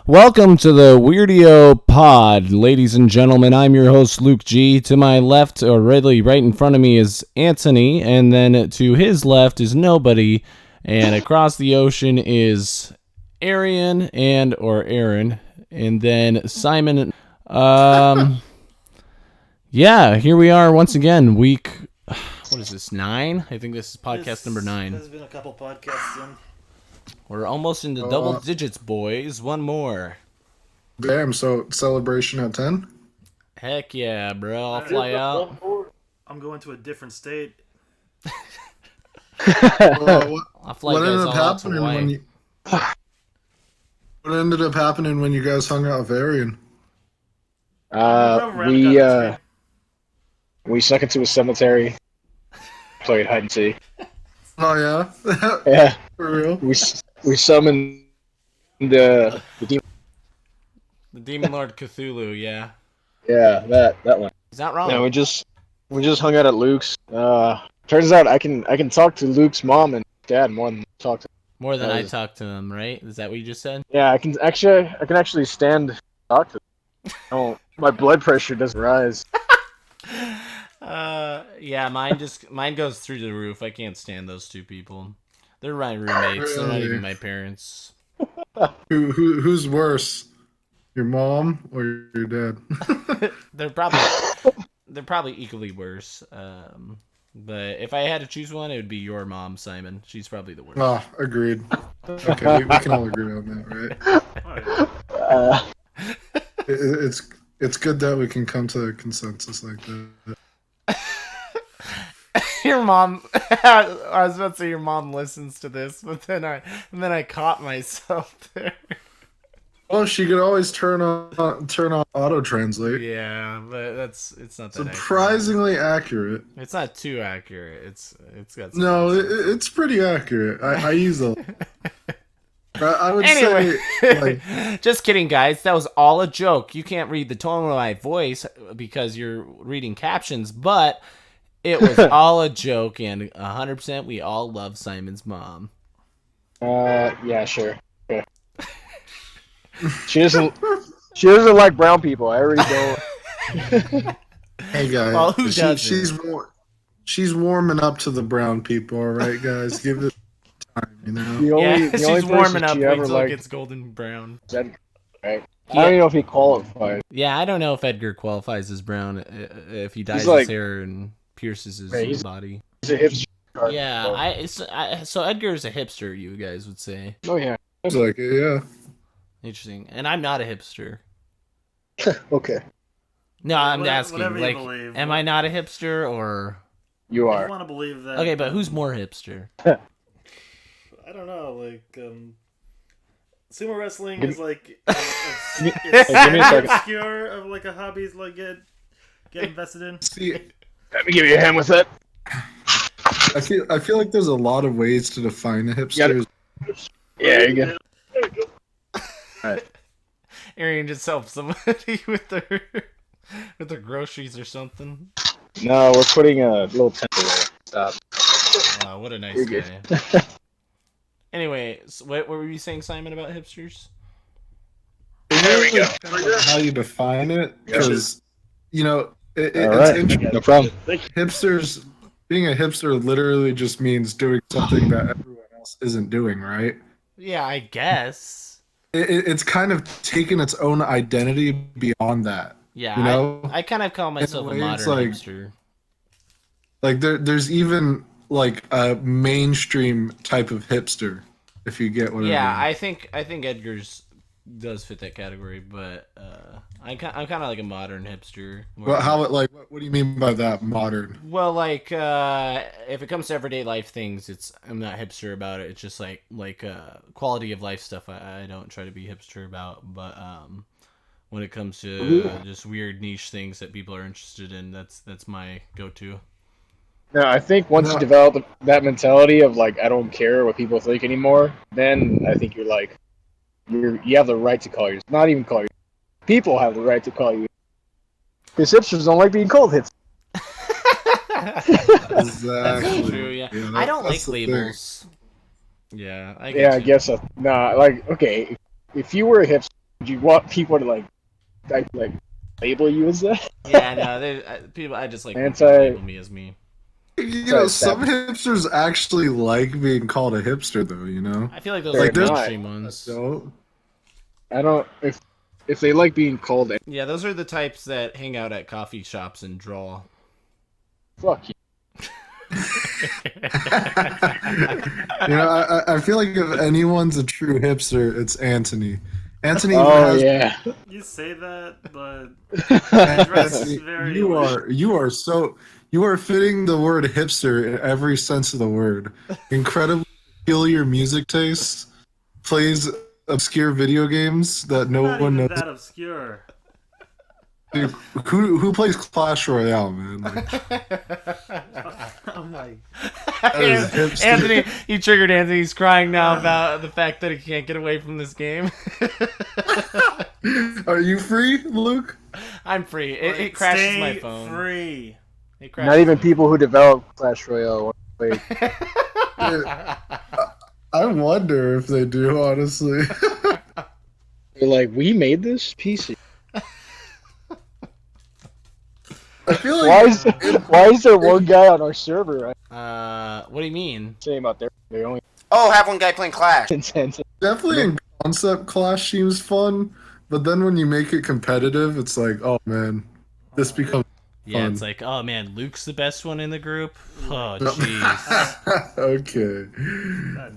Welcome to the Weirdio Pod, ladies and gentlemen. I'm your host, Luke G. To my left, or really right in front of me, is Anthony, and then to his left is nobody, and across the ocean is Aaron, and then Simon. Yeah, here we are once again, week, what is this, 9? I think this is podcast number 9. There's been a couple podcasts in. We're almost into double digits, boys. One more. Damn, so celebration at 10? Heck yeah, bro. I'll fly out. I'm going to a different state. I'll fly What you guys ended all up out to happening Hawaii. when you? What ended up happening when you guys hung out with Arian? We snuck into a cemetery, played hide and seek. Oh yeah, Yeah, for real. we summoned the demon. The Demon Lord Cthulhu, yeah. Yeah, that one. Is that wrong? Yeah, we just hung out at Luke's. Turns out I can talk to Luke's mom and dad more than talk to. More than I talk to them, right? Is that what you just said? Yeah, I can actually stand and talk to them. Oh, my blood pressure doesn't rise. Yeah, mine goes through the roof. I can't stand those two people. They're my roommates. They're not even my parents. Who's worse, your mom or your dad? They're probably equally worse. But if I had to choose one, it would be your mom, Simon. She's probably the worst. Oh, agreed. Okay, we can all agree on that, right? It's good that we can come to a consensus like that. Your mom. I was about to say your mom listens to this, but then I caught myself there. Well, she could always turn on auto translate. Yeah, but it's not that surprisingly accurate. It's not too accurate. It's got some it's pretty accurate. I use a. I would anyway, say, like, just kidding, guys. That was all a joke. You can't read the tone of my voice because you're reading captions, but it was all a joke, and 100% we all love Simon's mom. Yeah, sure. Okay. She doesn't like brown people. I already know. Hey guys, well, who doesn't? she's warming up to the brown people. All right, guys, give it time. You know. The only She's warming up ever until it liked gets golden brown. Edgar, right? I don't even know if he qualifies. Yeah, I don't know if Edgar qualifies as brown if he dyes like- his hair and pierces his body. He's a hipster. Yeah, so Edgar's a hipster, you guys would say. Oh yeah. It's like yeah. Interesting. And I'm not a hipster. Okay. No, I'm asking, whatever you like, believe. am I not a hipster, or... You I are. want to believe that. Okay, but who's more hipster? I don't know. Like, sumo wrestling is like Give me a second. obscure of like a hobby is like get invested in. See, Let me give you a hand with that. I feel like there's a lot of ways to define a hipster. Yeah, you go. Arian just helped somebody with their groceries or something. No, we're putting a little tent away. Stop. Wow, what a nice You're guy. good. Anyway, so what were you saying, Simon, about hipsters? There we go. How you define it, because All it's right. interesting. No problem. Hipsters, being a hipster literally just means doing something that everyone else isn't doing, right? Yeah, I guess. It's kind of taken its own identity beyond that. Yeah, You know? I kind of call myself a way, modern it's like- hipster. Like there's even like a mainstream type of hipster, if you get what I mean. Yeah, I think Edgar's does fit that category, but I'm kind of like a modern hipster. Well, what do you mean by that? Modern? Well, like if it comes to everyday life things, I'm not hipster about it. It's just like quality of life stuff. I don't try to be hipster about, but when it comes to just weird niche things that people are interested in, that's my go-to. No, I think once you develop that mentality of like I don't care what people think anymore, then I think you have the right to call yourself. Not even call yourself. People have the right to call you. Because hipsters don't like being called hipsters. Exactly. That's true. Yeah, I don't like that's the labels. Yeah, I guess so. Nah, like okay, if you were a hipster, Would you want people to like label you as that? Yeah, no, people. I just like when people Anti- label me as me. You know, some hipsters actually like being called a hipster, though. You know, I feel like those They're are the not. mainstream ones. So, I don't if they like being called. Yeah, those are the types that hang out at coffee shops and draw. Fuck you. you know, I feel like if anyone's a true hipster, it's Anthony. Anthony even Oh has yeah. You say that, but I dress very. you are fitting the word hipster in every sense of the word. Incredibly peculiar music tastes, plays obscure video games that no Not one even knows. that obscure. Dude, who plays Clash Royale, man? Like, I'm like, that is hipster. Anthony, you triggered Anthony. He's crying now about the fact that he can't get away from this game. Are you free, Luke? I'm free. It crashes stay my phone. free. It crashes Not even my people who develop Clash Royale want to play. I wonder if they do, honestly. They're like, we made this PC. I feel like Why is there one guy on our server? What do you mean? Same out there. They only have one guy playing Clash. intent. definitely in concept Clash seems fun, but then when you make it competitive, it's like, oh man, this becomes Yeah, fun. it's like, oh man, Luke's the best one in the group. Oh jeez. Okay.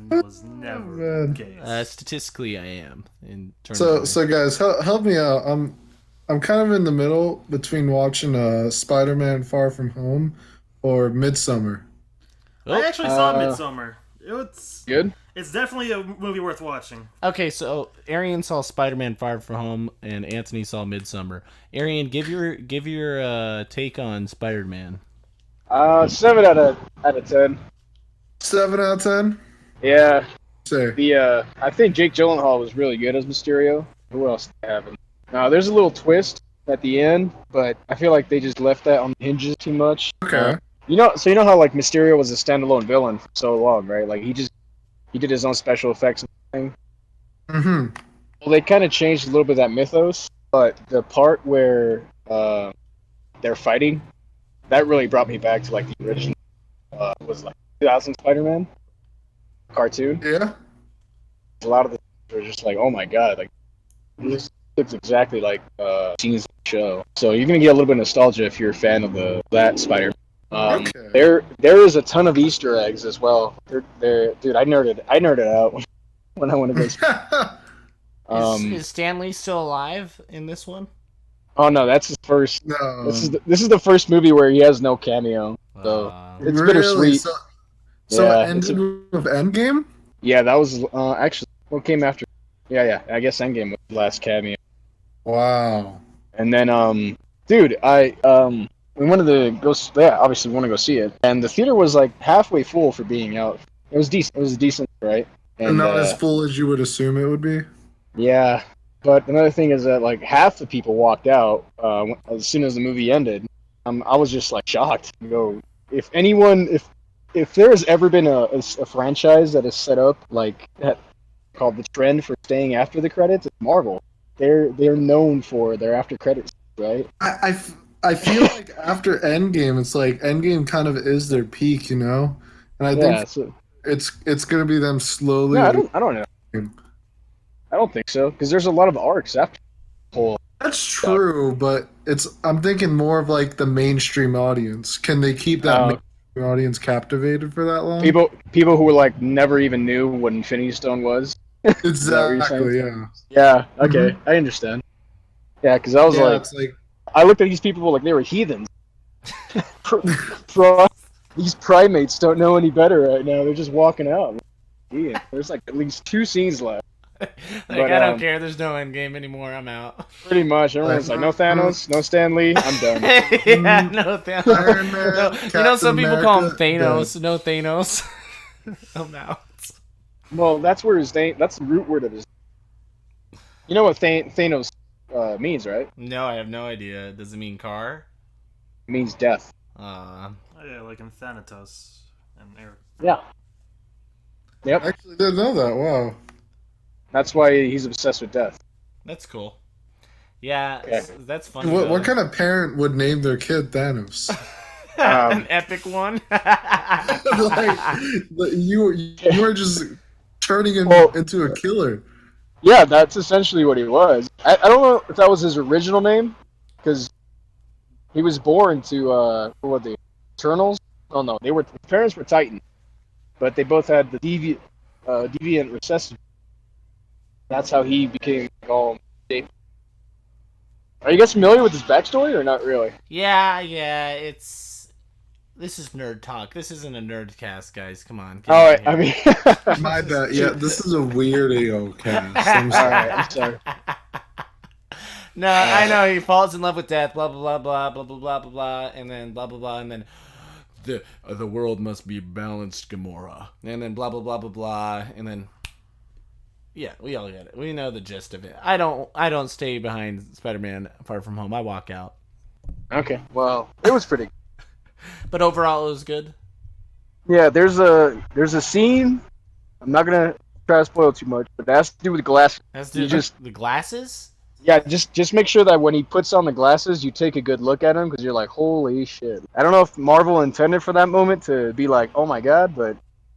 That was never the case. Statistically, I am in terms. So guys, help me out. I'm kind of in the middle between watching Spider-Man: Far From Home or Midsummer. I actually saw Midsummer. It's Good. It's definitely a movie worth watching. Okay, so Arian saw Spider-Man: Far From Home, and Anthony saw Midsummer. Arian, give your take on Spider-Man. 7 out of 10. 7 out of 10. Yeah. Say. I think Jake Gyllenhaal was really good as Mysterio. Who else did they have? There's a little twist at the end, but I feel like they just left that on the hinges too much. Okay. You know how like Mysterio was a standalone villain for so long, right? Like he did his own special effects and everything. Mm-hmm. Well, they kind of changed a little bit of that mythos, but the part where they're fighting, that really brought me back to like the original was like 2000 Spider-Man cartoon. Yeah. A lot of the were just like, oh my god, like this looks exactly like scenes of the show. So you're gonna get a little bit of nostalgia if you're a fan of that Spider-Man. Okay. There is a ton of Easter eggs as well. Dude, I nerded out when I went to go. Is Stan Lee still alive in this one? Oh no, that's his first. No. This is the first movie where he has no cameo. So it's bittersweet. So Yeah, ending of Endgame? Yeah, that was actually what came after. Yeah. I guess Endgame was the last cameo. Wow. And then dude, we wanted to go. Yeah, obviously we want to go see it, and the theater was like halfway full for being out. It was decent. It was decent, right? And not as full as you would assume it would be? Yeah, but another thing is that like half the people walked out as soon as the movie ended. I was just like shocked. If there has ever been a franchise that is set up like that, called the trend for staying after the credits, it's Marvel. They're known for their after credits, right? I feel like after Endgame, it's like Endgame kind of is their peak, you know? And I think it's gonna be them slowly. No, I don't know. I don't think so, because there's a lot of arcs after the whole. That's true, but I'm thinking more of like the mainstream audience. Can they keep that mainstream audience captivated for that long? People who were like never even knew what Infinity Stone was. Exactly. Yeah. Yeah. Okay, I understand. Yeah, because I was like, I looked at these people like they were heathens. These primates don't know any better right now. They're just walking out. Yeah, there's like at least 2 scenes left. I don't care. There's no end game anymore. I'm out. Pretty much. Everyone's like, no Thanos, no Stan Lee. I'm done. Yeah, no Thanos. Iron Man, No, some people call him Thanos. America, No Thanos. I'm out. Well, that's the root word of his. You know what Thanos means, right? No, I have no idea. Does it mean car? It means death. Oh, yeah, like in Thanatos and Eric. Yeah. Yep. I actually didn't know that. Wow. That's why he's obsessed with death. That's cool. Yeah, Okay. that's funny. What kind of parent would name their kid Thanos? An epic one. Like you are just turning him Well, into a killer. yeah, that's essentially what he was. I don't know if that was his original name, because he was born to what were they, Eternals? Oh no, his parents were Titans, but they both had the deviant recessive. That's how he became all. Are you guys familiar with his backstory or not really? Yeah. This is nerd talk. This isn't a nerd cast, guys. Come on. Get All out right, of I here. mean, My bad. Yeah, this is a Weirdio cast. I'm all sorry. right, I'm sorry. No, I know he falls in love with death. Blah blah blah blah blah blah blah blah, and then blah blah blah, and then the world must be balanced, Gamora, and then blah blah blah blah blah, and then yeah, we all get it. We know the gist of it. I don't stay behind Spider-Man Far From Home. I walk out. Okay, well, it was pretty. But overall, it was good. Yeah, there's a scene. I'm not gonna try to spoil too much, but that has to do with glasses. That's You just the glasses. Yeah, just make sure that when he puts on the glasses, you take a good look at him because you're like, holy shit. I don't know if Marvel intended for that moment to be like, oh my god, but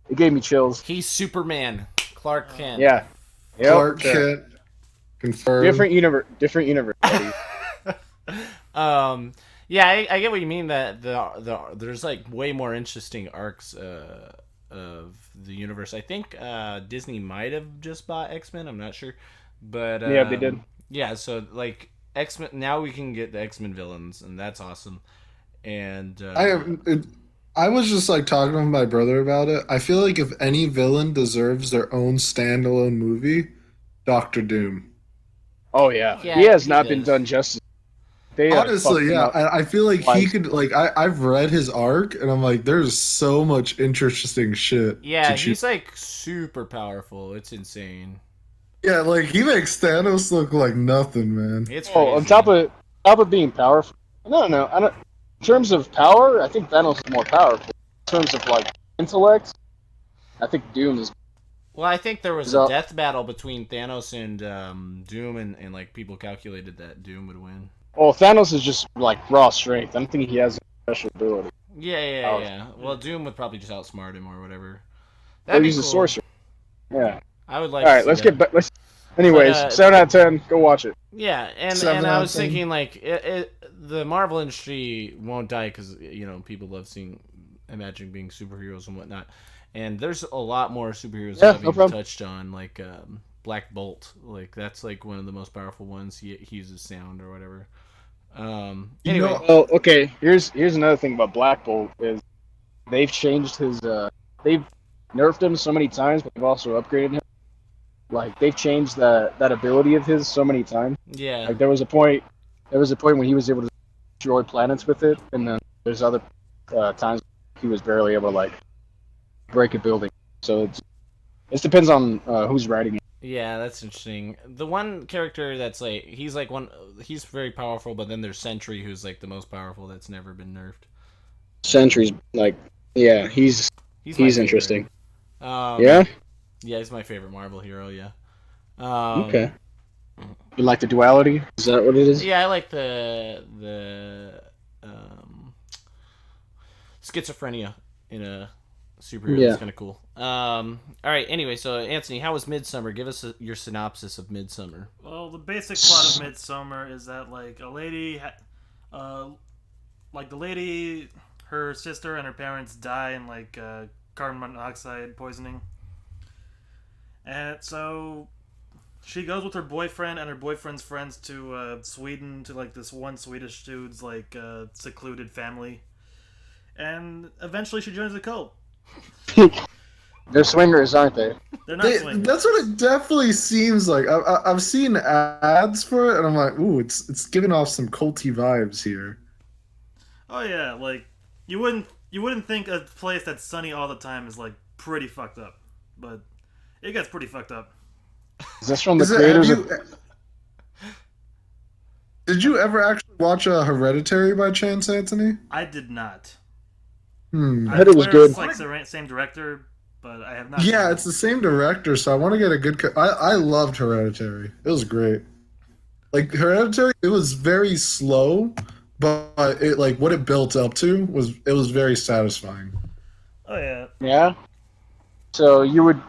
it gave me chills. He's Superman, Clark Kent. Yeah. Yep. Clark Kent. Confirmed. Different universe. Buddy. Yeah, I get what you mean. That there's like way more interesting arcs of the universe. I think Disney might have just bought X-Men. I'm not sure, but Yeah, they did. Yeah, so like X-Men. Now we can get the X-Men villains, and that's awesome. And I was just like talking with my brother about it. I feel like if any villain deserves their own standalone movie, Doctor Doom. Oh yeah. Yeah, He has he not been does. done justice. They Honestly, fucked him yeah, up. I feel like he Like- could. Like I've read his arc, and I'm like, there's so much interesting shit. yeah, to he's choose. like super powerful. It's insane. Yeah, like he makes Thanos look like nothing, man. It's crazy. Oh, on top of being powerful. No. I don't. In terms of power, I think Thanos is more powerful. In terms of like intellect, I think Doom is. Well, I think there was a So- death battle between Thanos and Doom, and like people calculated that Doom would win. Well, Thanos is just like raw strength. I don't think he has a special ability. Yeah. Well, Doom would probably just outsmart him or whatever. Or That'd be he's a cool. sorcerer. Yeah. I would like. All to right, see let's that. get back. Anyways, But, 7 out of 10. Go watch it. Yeah, and 7 I out was of 10. thinking like the Marvel industry won't die because people love imagining being superheroes and whatnot, and there's a lot more superheroes Yeah, that haven't no even problem. touched on, like Black Bolt. Like that's like one of the most powerful ones. He uses sound or whatever. You Anyway, know- Well, okay. Here's another thing about Black Bolt is they've changed his. They've nerfed him so many times, but they've also upgraded him. Like they've changed that ability of his so many times. yeah, Like there was a point when he was able to destroy planets with it, and then there's other times he was barely able to like break a building. So it depends on who's writing it. yeah, that's interesting. The one character that's like he's very powerful, but then there's Sentry, who's like the most powerful that's never been nerfed. Sentry's like, yeah, he's my favorite. interesting. Yeah, he's my favorite Marvel hero. Yeah. Okay. You like the duality? Is that what it is? Yeah, I like the schizophrenia in a superhero. Yeah. It's kind of cool. All right. Anyway, so Anthony, how was Midsummer? Give us your synopsis of Midsummer. Well, the basic plot of Midsummer is that like a lady, her sister and her parents die in like carbon monoxide poisoning, and so she goes with her boyfriend and her boyfriend's friends to Sweden to like this one Swedish dude's like secluded family, and eventually she joins the cult. They're swingers, aren't they? They're not swingers. That's what it definitely seems like. I've seen ads for it, and I'm like, ooh, it's giving off some culty vibes here. Oh yeah, like you wouldn't think a place that's sunny all the time is like pretty fucked up, but it gets pretty fucked up. Is this from the Is it- creators have of? you- Did you ever actually watch Hereditary by chance, Anthony? I did not. Hmm. I heard it was swear good. It's like the same director, but I have not. Yeah, seen it's the same director, so I want to get a good. I loved Hereditary. It was great. Like Hereditary, it was very slow, but it like what it built up to was very satisfying. Oh yeah. Yeah. So you would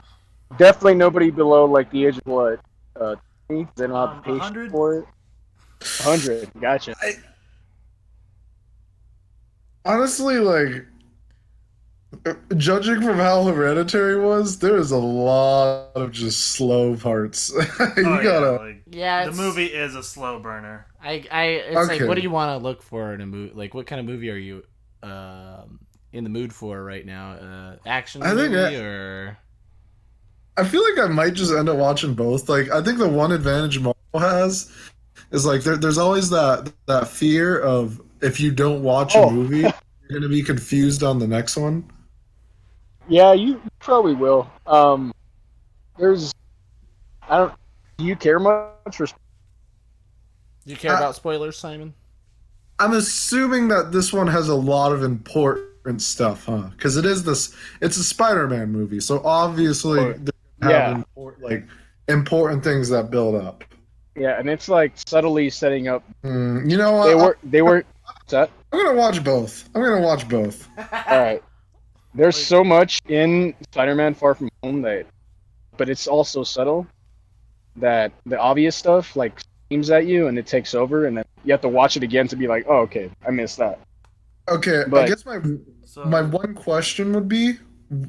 definitely nobody below like the age of what? 20? They don't have the patience 100. for it. 100. Gotcha. I honestly like judging from how Hereditary was, there is a lot of just slow parts. Oh You yeah, gotta like Yeah, the movie is a slow burner. it's like, okay. what do you want to look for in a movie? Like, what kind of movie are you in the mood for right now? Action I think movie or? I feel like I might just end up watching both. Like I think the one advantage Marvel has is like there's always that fear of if you don't watch a Oh, movie, you're gonna be confused on the next one. yeah, you probably will. There's I don't. Do you care much for? Do you care I, about spoilers, Simon? I'm assuming that this one has a lot of important stuff, huh? Because it's a Spider-Man movie, so obviously Oh, they have yeah, important things that build up. yeah, and it's like subtly setting up. You know They what? were. They were. What's that? I'm gonna watch both. I'm gonna watch both. All right. There's so much in Spider-Man: Far From Home that, but it's also subtle that the obvious stuff like screams at you and it takes over, and then you have to watch it again to be like, oh, okay, I missed that. Okay, I But guess So my one question would be,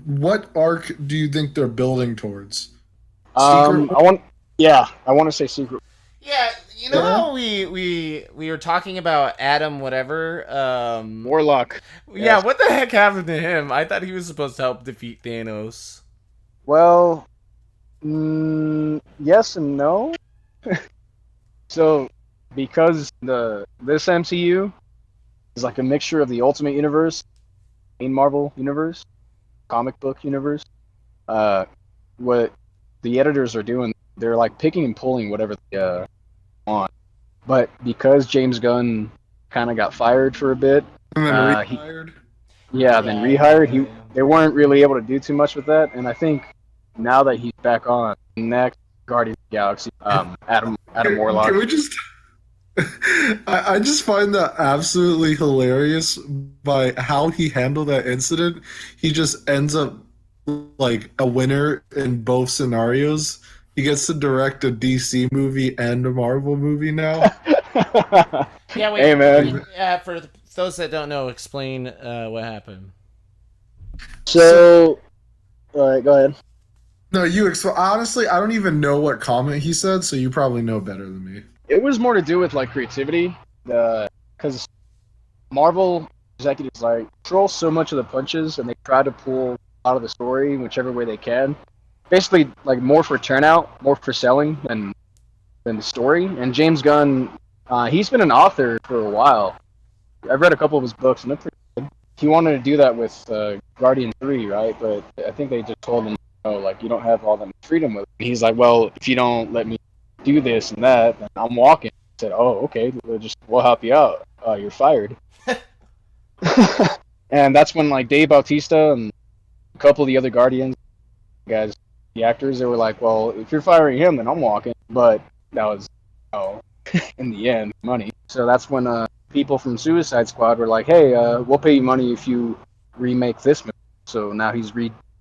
what arc do you think they're building towards? Secret. I want to say Secret. Yeah, you know Yeah. how we were talking about Adam whatever. Warlock. Yeah, Yes. what the heck happened to him? I thought he was supposed to help defeat Thanos. Well, yes and no. So, because this MCU is like a mixture of the Ultimate Universe, main Marvel universe, comic book universe. What the editors are doing, they're like picking and pulling whatever they want. But because James Gunn kind of got fired for a bit, And then he retired. then rehired. They weren't really able to do too much with that, and I think now that he's back on next Guardians of the Galaxy, Adam Warlock. Can we just? I just find that absolutely hilarious by how he handled that incident. He just ends up like a winner in both scenarios. He gets to direct a DC movie and a Marvel movie now. Yeah, wait. Hey man. For those that don't know, explain what happened. So, all right, go ahead. No, honestly, I don't even know what comment he said, so you probably know better than me. It was more to do with like creativity, because Marvel executives like control so much of the punches, and they try to pull out of the story whichever way they can. Basically, like more for turnout, more for selling than the story. And James Gunn, he's been an author for a while. I've read a couple of his books, and they're pretty good. He wanted to do that with Guardian 3, right? But I think they just told him, no, like, you don't have all that freedom with it. And he's like, well, if you don't let me do this and that, then I'm walking. I said, oh, okay, we'll help you out. You're fired. And that's when, like, Dave Bautista and a couple of the other Guardians guys, the actors, they were like, well, if you're firing him, then I'm walking. But that was, in the end, money. So that's when people from Suicide Squad were like, hey, we'll pay you money if you remake this movie. So now he's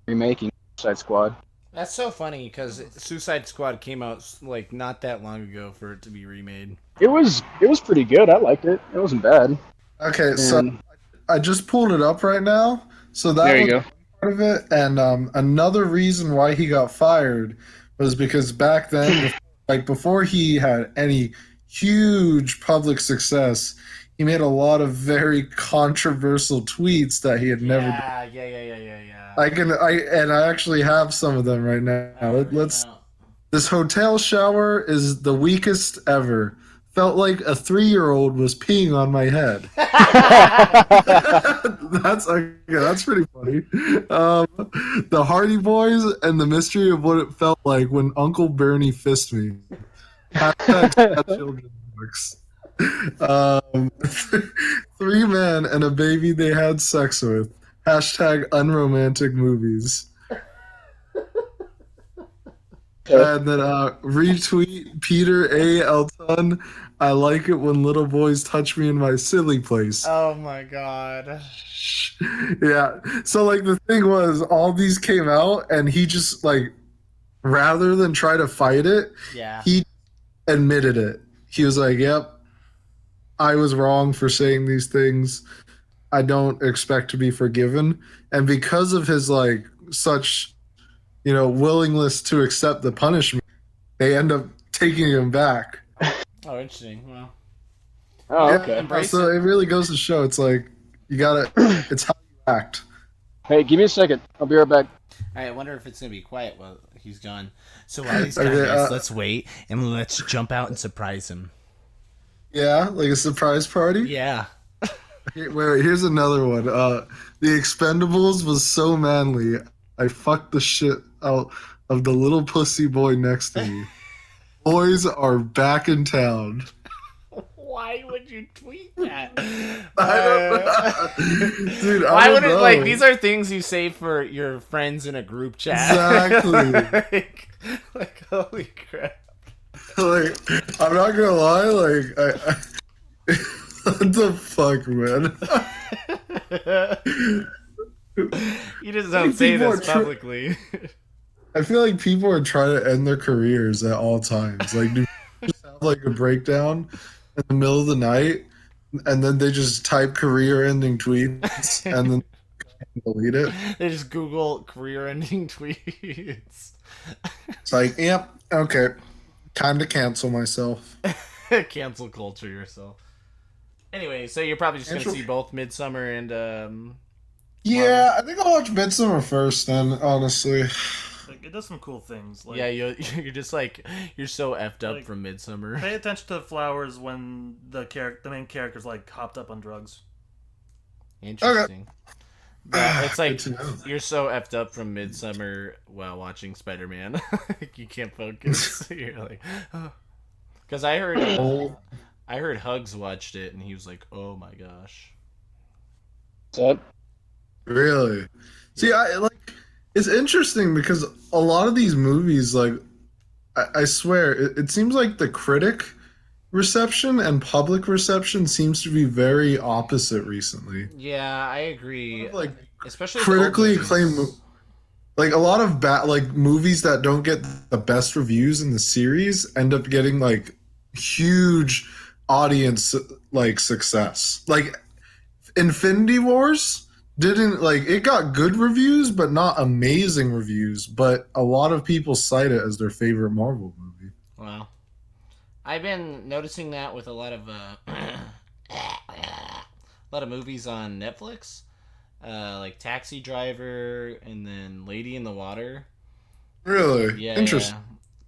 remaking Suicide Squad. That's so funny because Suicide Squad came out like not that long ago for it to be remade. It was pretty good. I liked it. It wasn't bad. Okay, so And I just pulled it up right now. So that there you was go. part of it, and another reason why he got fired was because back then, before he had any huge public success, he made a lot of very controversial tweets that he had never done. Yeah. I actually have some of them right now. Let's. This hotel shower is the weakest ever. Felt like a 3-year-old was peeing on my head. That's okay. That's pretty funny. The Hardy Boys and the mystery of what it felt like when Uncle Bernie fist me. Hashtag sad children's books. 3 men and a baby they had sex with. Hashtag unromantic movies. And then retweet Peter A. Elton. I like it when little boys touch me in my silly place. Oh my god. Yeah. So like the thing was, all these came out, and he just like, rather than try to fight it, Yeah. he admitted it. He was like, "Yep, I was wrong for saying these things. I don't expect to be forgiven." And because of his like such, willingness to accept the punishment, they end up taking him back. Oh, interesting. Well, Oh, okay. Embrace So it. it really goes to show it's like you gotta. It's how you act. Hey, give me a second. I'll be right back. I wonder if it's gonna be quiet while he's gone. So while he's gone, Okay, guys, let's wait and let's jump out and surprise him. Yeah, like a surprise party. Yeah. Wait, here's another one. The Expendables was so manly. I fucked the shit out of the little pussy boy next to me. Boys are back in town. Why would you tweet that? I don't know. Dude, I Why don't would it know. like these are things you say for your friends in a group chat? Exactly. like holy crap. Like, I'm not gonna lie, like I what the fuck, man? You just don't say People this are publicly. I feel like people are trying to end their careers at all times. Like, do just have like a breakdown in the middle of the night, and then they just type career-ending tweets, and then delete it. They just Google career-ending tweets. It's like, yep, okay, time to cancel myself. Cancel culture yourself. Anyway, so you're probably just gonna see both Midsummer and Yeah, I think I'll watch Midsummer first. Then, honestly, Like, it does some cool things. Like, yeah, you're just like you're so effed up Like, from Midsummer. pay attention to the flowers when the main character's like hopped up on drugs. Interesting. But it's like Good to know. you're so effed up from Midsummer while watching Spider-Man. You can't focus. You're like, because I heard Hugs watched it and he was like, "Oh my gosh." What's up? Really? See, I like. It's interesting because a lot of these movies, like, I swear, it seems like the critic reception and public reception seems to be very opposite recently. Yeah, I agree. Like, Especially the critically old acclaimed, movies. like a lot of movies that don't get the best reviews in the series end up getting like huge audience like success. Like Infinity Wars didn't like it got good reviews but not amazing reviews, but a lot of people cite it as their favorite Marvel movie. Wow. I've been noticing that with a lot of movies on Netflix, like Taxi Driver and then Lady in the Water. Really? Yeah, Interesting.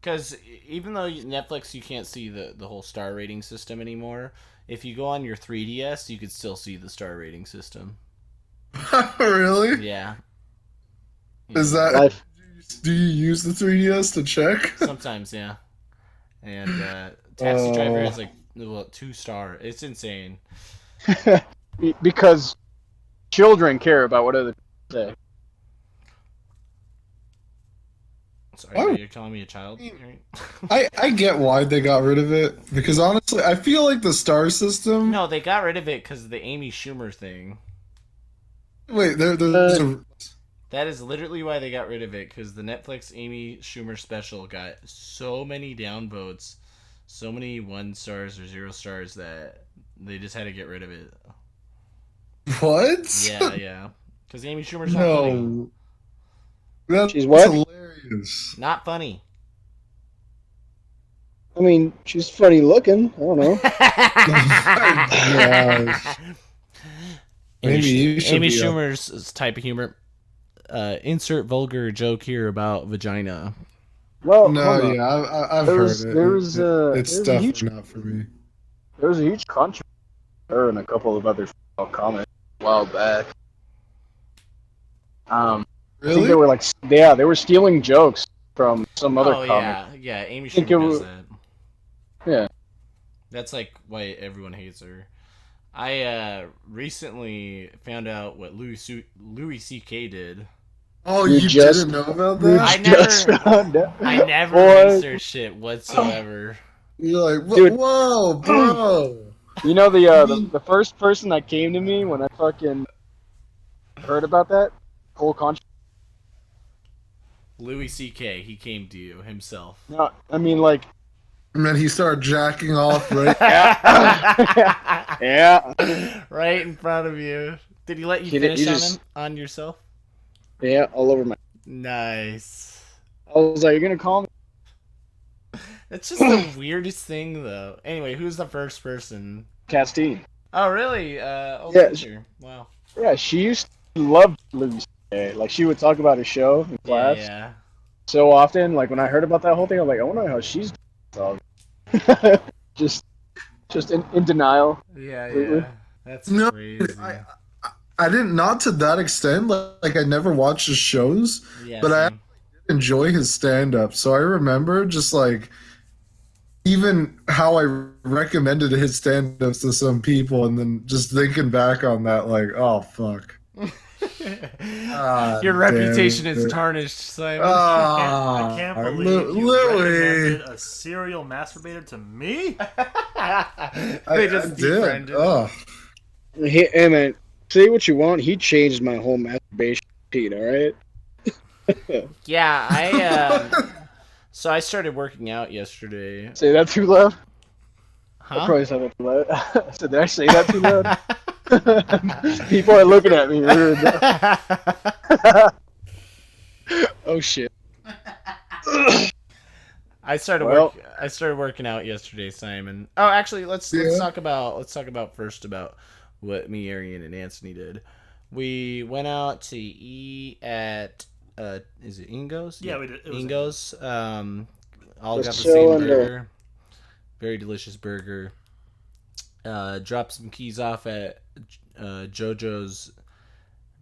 because even though Netflix you can't see the whole star rating system anymore, if you go on your 3DS, you could still see the star rating system. Really? Yeah. Is that Life. do you use the 3DS to check? Sometimes, yeah. And Taxi Driver is like 2-star. It's insane. Because children care about what other people say. Sorry, Oh. you're calling me a child? I get why they got rid of it because honestly, I feel like the star system. No, they got rid of it because of the Amy Schumer thing. Wait, there's a. That is literally why they got rid of it, because the Netflix Amy Schumer special got so many downvotes, so many 1 stars or 0 stars that they just had to get rid of it. What? Yeah. Because Amy Schumer's not funny. No. That's She's what? hilarious. Not funny. I mean, she's funny looking. I don't know. Gosh. Maybe you should Amy be up. Schumer's type of humor. Insert vulgar joke here about vagina. Well, No, hold on. yeah, I've There heard was- it. there was, it's there's a definitely huge- not for me. There was a huge controversy with her and a couple of other female comments a while back. I think Really? they were like, yeah, they were stealing jokes from some other Oh comic. yeah, Amy think Schumer it does wa- that. Yeah. That's like why everyone hates her. I recently found out what Louis C.K. did. Oh, You you just- didn't know about You that? I just never- found out. I never Boy, researched shit whatsoever. You're like, Dude. whoa, bro. You know the first person that came to me when I fucking heard about that whole contract. Louis C.K. He came to you himself. No, I mean like And then he started jacking off, right? yeah, Right in front of you. Did he let you He finish just- on yourself? yeah, all over my. Nice. I was like, you're gonna call me? It's just the weirdest thing, though. Anyway, who's the first person? Castine. Oh, really? Yeah, teacher. Wow. Yeah, she used to love Louis C.K. Like she would talk about his show in class Yeah. so often. Like when I heard about that whole thing, I'm like, I wonder how she's doing. just in denial. Yeah, Completely. yeah. That's No, crazy. I didn't, not to that extent. Like I never watched his shows, Yeah, but I same. enjoy his stand-up. So I remember just like even how I recommended his stand-ups to some people, and then just thinking back on that, like, oh fuck. Your reputation damn is it. tarnished, Simon. Ah, I can't Lu- believe you Louis. recommended a serial masturbator to me. I They just did. defriended. Oh, Hey man, say what you want. He changed my whole masturbation routine. All right. Yeah, I so I started working out yesterday. Say that too loud. I Huh? probably said that too loud. So did I say that too loud? People are looking at me weird. Oh shit. I started Well- working out yesterday, Simon. Oh, actually, let's Yeah. talk about first about what me, Arian, and Anthony did. We went out to eat at is it Ingo's? Yeah, we did. It was Ingo's. All got the Just same chilling there. burger. Very delicious burger. Dropped some keys off at JoJo's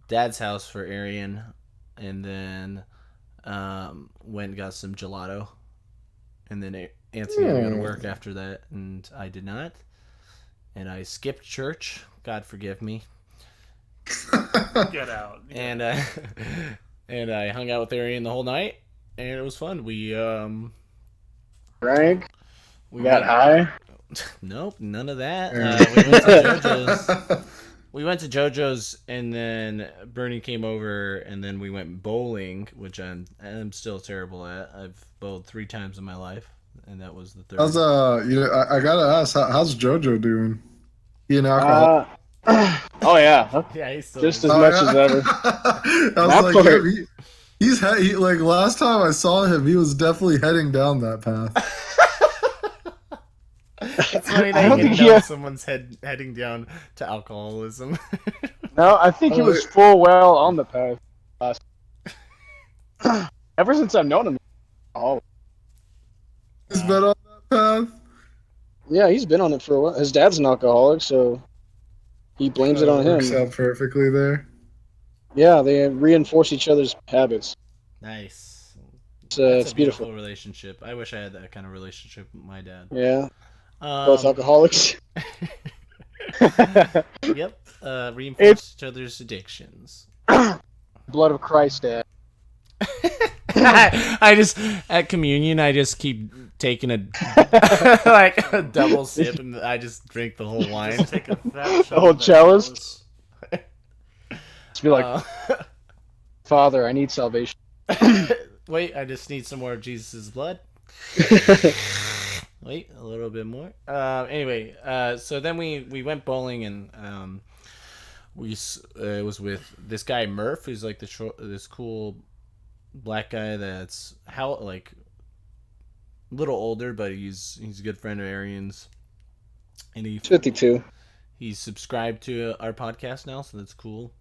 dad's house for Arian, and then went and got some gelato. And then Anthony had to go to work after that, and I did not. And I skipped church. God forgive me. Get out. And and I hung out with Arian the whole night, and it was fun. We Frank, we we got went- high. Nope, none of that. We went to JoJo's. We went to JoJo's, and then Bernie came over, and then we went bowling, which I'm still terrible at. I've bowled 3 times in my life, and that was the third. how's I gotta ask, how's JoJo doing? He an alcoholic? Oh yeah, yeah, he's still just as Oh, much yeah? as ever. I was That like, part. yeah, he's like last time I saw him, he was definitely heading down that path. It's funny I that don't you think know he has- someone's heading down to alcoholism. No, I think he Oh, was full well on the path. Ever since I've known him. Oh, He's been on that path. yeah, he's been on it for a while. His dad's an alcoholic, so he blames it on Works him. out perfectly there. Yeah, they reinforce each other's habits. Nice. It's That's it's a beautiful. relationship. I wish I had that kind of relationship with my dad. Yeah, both Um, alcoholics. Yep. Reinforce each other's addictions. Blood of Christ, Dad. I just at communion I just keep taking a like a double sip and I just drink the whole wine. Just take a fat shot whole of that chalice? chalice. Just be like, Uh, Father, I need salvation. wait, I just need some more of Jesus' blood. Wait, a little bit more. Anyway, so then we went bowling and it was with this guy Murph, who's like this cool black guy that's a little older, but he's a good friend of Arian's, and 52. he's subscribed to our podcast now, so that's cool.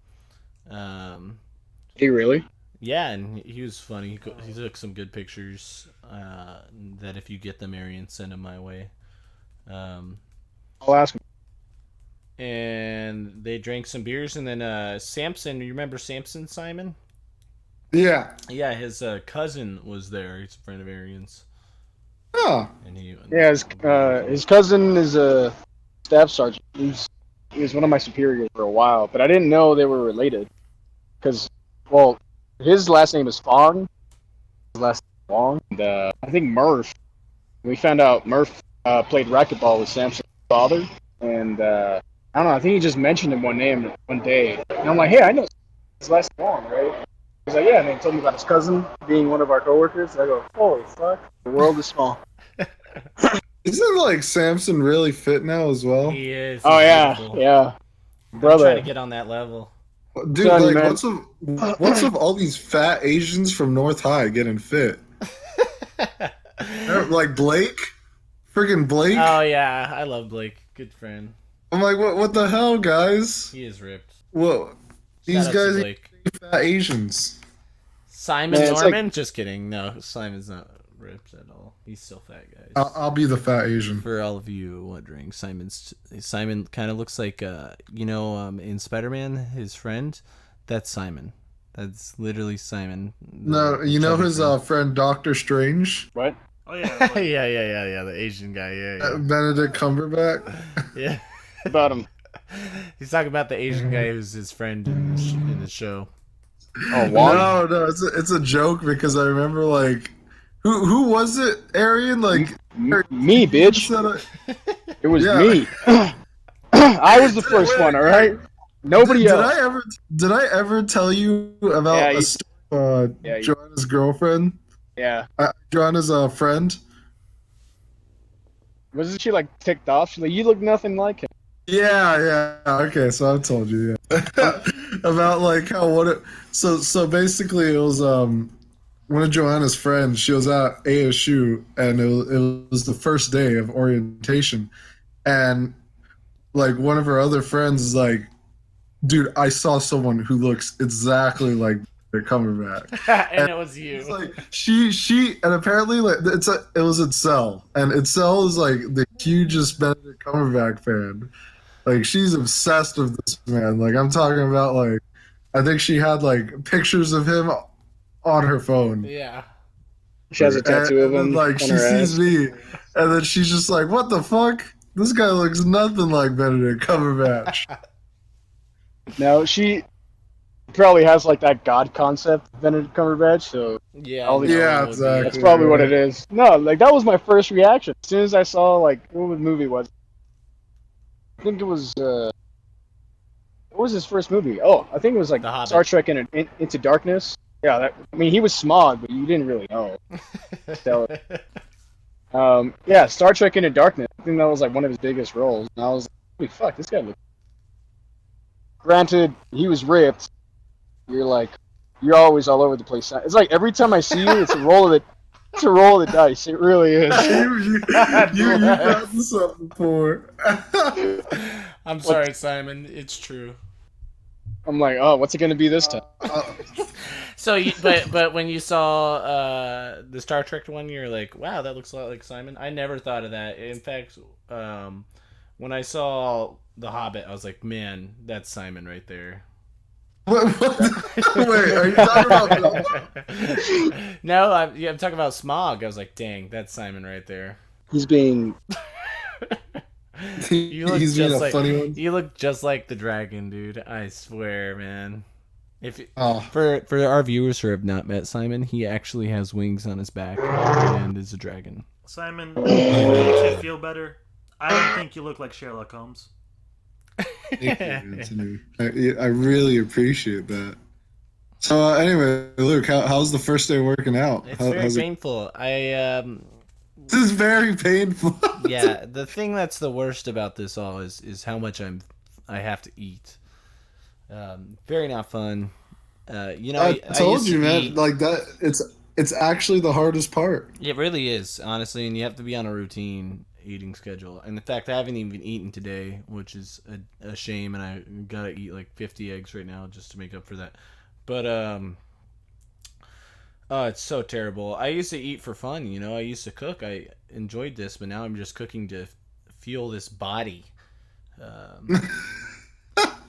He really? Yeah, and he was funny. He took some good pictures. That if you get them, Arian, send them my way. I'll ask him. And they drank some beers, and then Samson. You remember Samson, Simon? Yeah. Yeah, his cousin was there. He's a friend of Arian's, Oh. and he. Yeah, his cousin is a staff sergeant. He was one of my superiors for a while, but I didn't know they were related. Because, well, his last name is Fong. His last name is Fong. And I think Murph. We found out Murph played racquetball with Samson's father, and I don't know. I think he just mentioned him one name one day, and I'm like, hey, I know his last name, Fong, right? He's like, yeah, and then he told me about his cousin being one of our coworkers. I go, holy fuck, the world is small. Isn't like Samson really fit now as well? He is. Oh He's yeah, beautiful. yeah, I'm brother. trying to get on that level. Dude, Tell you, like, man. what's of all these fat Asians from North High getting fit? Like Blake, freaking Blake. Oh yeah, I love Blake. Good friend. I'm like, what the hell, guys? He is ripped. Well, these Shout out to guys Blake. are fat Asians. Simon Man, it's Norman? Just kidding. No, Simon's not ripped at all. He's still fat, guys. I'll be the fat Asian. For all of you wondering, Simon kind of looks like in Spider-Man, his friend. That's Simon. That's literally Simon. No, you know his friend Doctor Strange, What? Oh yeah. yeah, the Asian guy. Yeah. Benedict Cumberbatch. Yeah. About him? He's talking about the Asian guy who's his friend in the show. Oh, Wong? No, it's a joke because I remember like who was it? Arian, like Me, bitch. It was me. I was the first one. All right. Nobody else. Did I ever tell you about a story, Joanna's girlfriend? Yeah. Joanna's friend. Wasn't she like ticked off? She's like, you look nothing like him. Yeah. Okay, so I've told you about like how so basically it was one of Joanna's friends. She was at ASU and it was the first day of orientation, and like one of her other friends is like, dude, I saw someone who looks exactly like Benedict Cumberbatch. and it was you. It's like she and apparently like it was Itzel, and Itzel is like the hugest Benedict Cumberbatch fan. Like she's obsessed with this man. Like I'm talking about like I think she had like pictures of him on her phone. Yeah. She has a tattoo of him. Like she sees me, and then she's just like, "What the fuck? This guy looks nothing like Benedict Cumberbatch." No, she probably has like that God concept of Benedict Cumberbatch. So Yeah. Exactly. that's probably what it is. No, like that was my first reaction as soon as I saw like what movie was. I think it was. What was his first movie? Oh, I think it was like The Hobbit. Star Trek Into Darkness. Yeah, I mean he was Smog, but you didn't really know. So, yeah, Star Trek Into Darkness. I think that was like one of his biggest roles, and I was like, holy fuck, this guy looks. Granted, he was ripped. You're always all over the place. It's like every time I see you, it's a roll of the dice. It really is. you brought this up before. I'm sorry, Simon. It's true. I'm like, oh, what's it gonna be this time? So, but when you saw the Star Trek one, you're like, wow, that looks a lot like Simon. I never thought of that. In fact, when I saw The Hobbit, I was like, man, that's Simon right there. What? Wait, are you talking about? No, I'm talking about Smog. I was like, dang, that's Simon right there. He's being. You look He's just being a like funny one. you look just like the dragon, dude. I swear, man. Oh. For our viewers who have not met Simon, he actually has wings on his back and is a dragon. Simon, to make you feel better, I don't think you look like Sherlock Holmes. Thank you, Anthony. I really appreciate that. So anyway, Luke, how's the first day working out? It's very painful. This is very painful. Yeah, the thing that's the worst about this all is how much I have to eat. Very not fun. I told you, man. Eat. Like that, it's actually the hardest part. It really is, honestly, and you have to be on a routine eating schedule. And in fact, I haven't even eaten today, which is a shame, and I gotta eat like 50 eggs right now just to make up for that. But oh, it's so terrible. I used to eat for fun, I used to cook. I enjoyed this, but now I'm just cooking to fuel this body.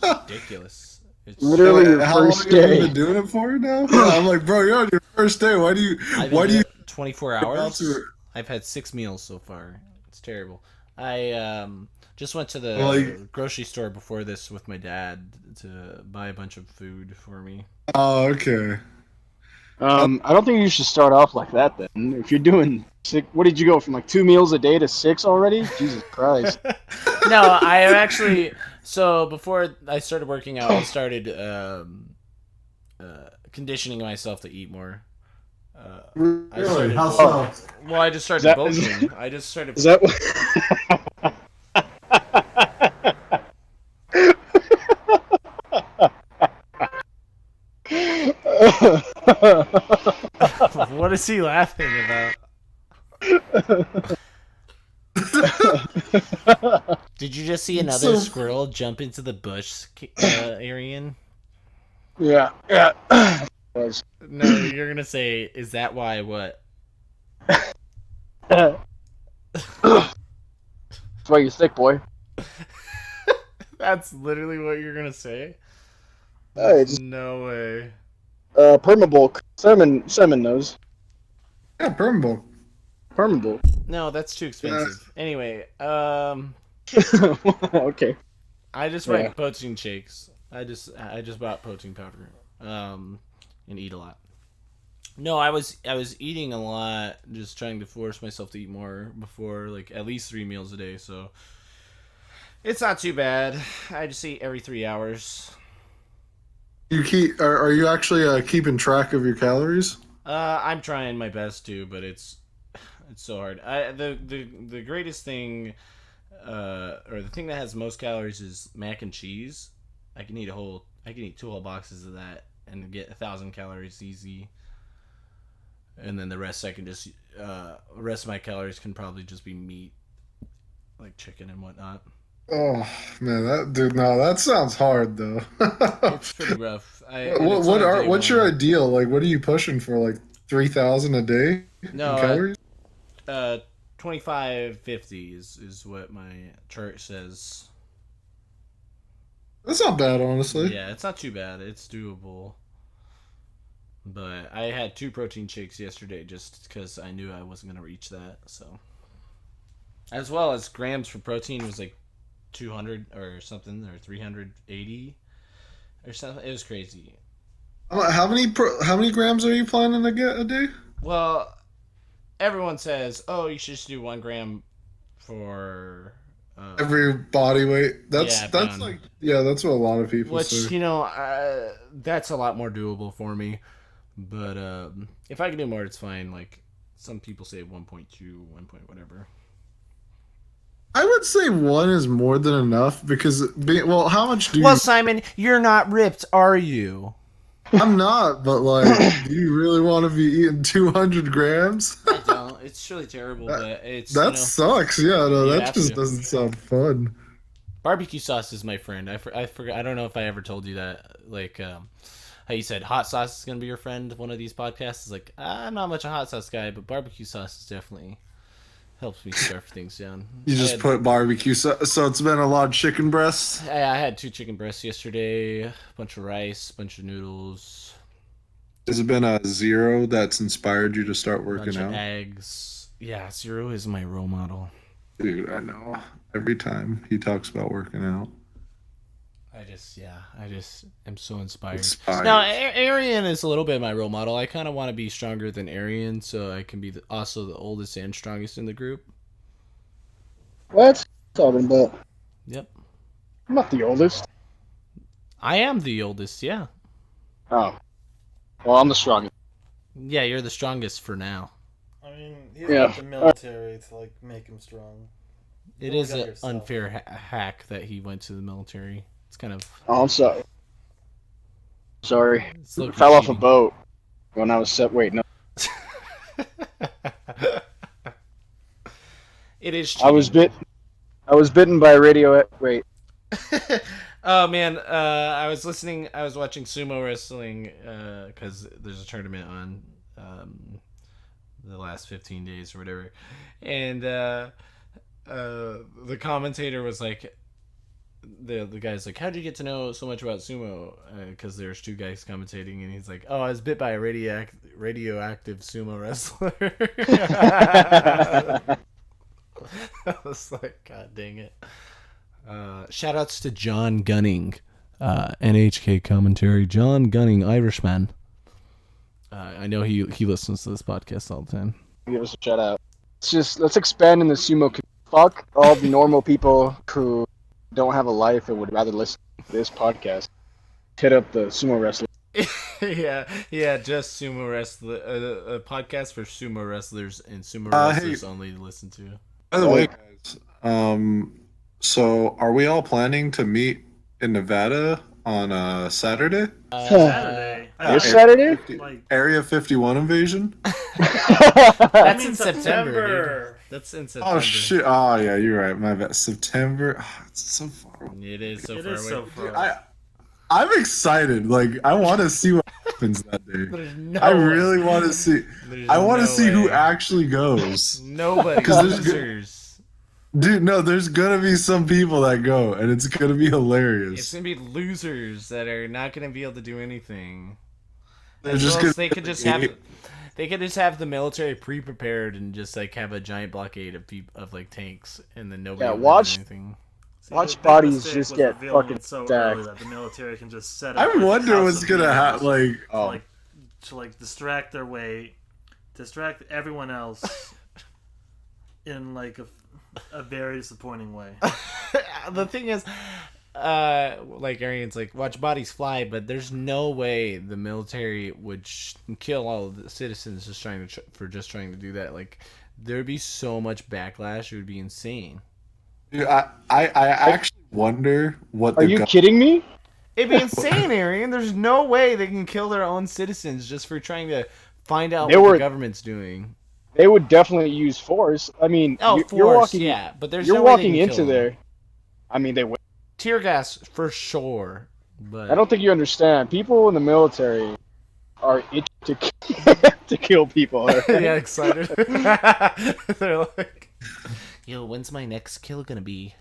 Ridiculous. It's Literally your How long first have you day. been doing it for now? I'm like, bro, you're on your first day. Why do you? 24 hours? I've had 6 meals so far. It's terrible. I just went to the grocery store before this with my dad to buy a bunch of food for me. Oh, okay. I don't think you should start off like that then. If you're doing six, what did you go from like 2 meals a day to 6 already? Jesus Christ. No, I actually. So before I started working out, I started conditioning myself to eat more. Really? How Oh. so? Well, I just started Is that- bulking. I just started. Is that What is he laughing about? Did you just see another squirrel jump into the bush, Arian? Yeah. Was. No, you're gonna say, is that why what? That's why you're sick, boy. That's literally what you're gonna say? It's No way. Permabulk. Salmon knows. Yeah, Permabulk. Permabulk. No, that's too expensive. Anyway, Okay. I just Yeah. write protein shakes. I just bought protein powder. And eat a lot. No, I was eating a lot, just trying to force myself to eat more before, like at least 3 meals a day. So it's not too bad. I just eat every 3 hours. Are you actually keeping track of your calories? I'm trying my best to, but it's so hard. The greatest thing, or the thing that has most calories is mac and cheese. I can eat 2 whole boxes of that and get 1,000 calories easy. And then the rest I can just, the rest of my calories can probably just be meat, like chicken and whatnot. Oh man, that sounds hard though. It's pretty rough. What's your ideal? Like, what are you pushing for? Like 3,000 a day in No, calories? 2550 is what my chart says. That's not bad, honestly. Yeah, it's not too bad. It's doable. But I had 2 protein shakes yesterday just because I knew I wasn't going to reach that. So, as well as grams for protein was like 200 or something, or 380 or something. It was crazy. How many grams are you planning to get a day? Well, everyone says, "Oh, you should just do 1 gram for Every body weight. That's pound." like that's what a lot of people Which, say. that's a lot more doable for me. But if I can do more, it's fine. Like some people say 1.2, 1 point whatever. I would say 1 is more than enough because how much do you? Well, Simon, you're not ripped, are you? I'm not, but like, do you really want to be eating 200 grams? I don't. It's really terrible, but it's That sucks. Yeah, no, you that have just to. doesn't sound fun. Barbecue sauce is my friend. I forgot. I don't know if I ever told you that. Like, how you said hot sauce is gonna be your friend. One of these podcasts is like, I'm not much a hot sauce guy, but barbecue sauce is definitely helps me scarf things down. You just put barbecue, so it's been a lot of chicken breasts. I had 2 chicken breasts yesterday, a bunch of rice, a bunch of noodles. Has it been a Zero that's inspired you to start Bunch working of out? eggs. Yeah, Zero is my role model. Dude, I know. Every time he talks about working out. I just am so inspired. Inspired. Now, Arian is a little bit my role model. I kind of want to be stronger than Arian, so I can be also the oldest and strongest in the group. What? Talking about? Yep. I'm not the oldest. I am the oldest, yeah. Oh. Well, I'm the strongest. Yeah, you're the strongest for now. I mean, he's Yeah. got the military to like make him strong. It You is got an yourself. unfair hack that he went to the military. It's kind of... Oh, I'm sorry. Sorry. It's low-key Fell off a cheating. boat when I was wait, no. It is I was cheating. bitten by a radio. Wait. Oh man, I was watching sumo wrestling because there's a tournament on the last 15 days or whatever, and the commentator was like, the guy's like, how'd you get to know so much about sumo? Because there's 2 guys commentating, and he's like, oh, I was bit by a radioactive sumo wrestler. I was like, god dang it. Shout outs to John Gunning, NHK commentary. John Gunning, Irishman. I know he listens to this podcast all the time. Give us a shout out. Let's expand in the sumo community. Fuck all the normal people who don't have a life and would rather listen to this podcast. Hit up the sumo wrestler. yeah, just sumo wrestler, a podcast for sumo wrestlers and sumo wrestlers only to listen to. By the way, guys, so are we all planning to meet in Nevada on Saturday? Saturday. This Saturday? Like, Area 51 invasion? That's in September. Dude. That's in September. Oh shit! Oh yeah, you're right. My bad. September. Oh, it's so far away. It is so it far is away. so far. Dude, I'm excited. Like I want to see what happens that day. There's no I way. really want to see. I want to see who actually goes. Nobody. 'Cause there's Losers. Dude, no, there's gonna be some people that go, and it's gonna be hilarious. It's gonna be losers that are not gonna be able to do anything. They're just gonna They could just have. They could just have the military pre-prepared and just like have a giant blockade of like tanks, and then nobody. Yeah, will watch- do anything. Watch the big bodies mistake just was get revealing fucking it so stacked. early that the military can just set I up. like, wonder house what's of gonna meetings happen. Like, to distract everyone else in like a very disappointing way. The thing is, like Arian's like, watch bodies fly, but there's no way the military would kill all of the citizens just trying to do that. Like, there'd be so much backlash; it would be insane. dude, I actually wonder what. Are you kidding me? It'd be insane, Arian. There's no way they can kill their own citizens just for trying to find out what the government's doing. They would definitely use force. I mean, you're walking. Yeah, but there's You're no way they walking can into kill them. there. I mean, they would. Tear gas for sure, but I don't think you understand. People in the military are itching to to kill people. yeah, excited. They're like, "Yo, when's my next kill gonna be?"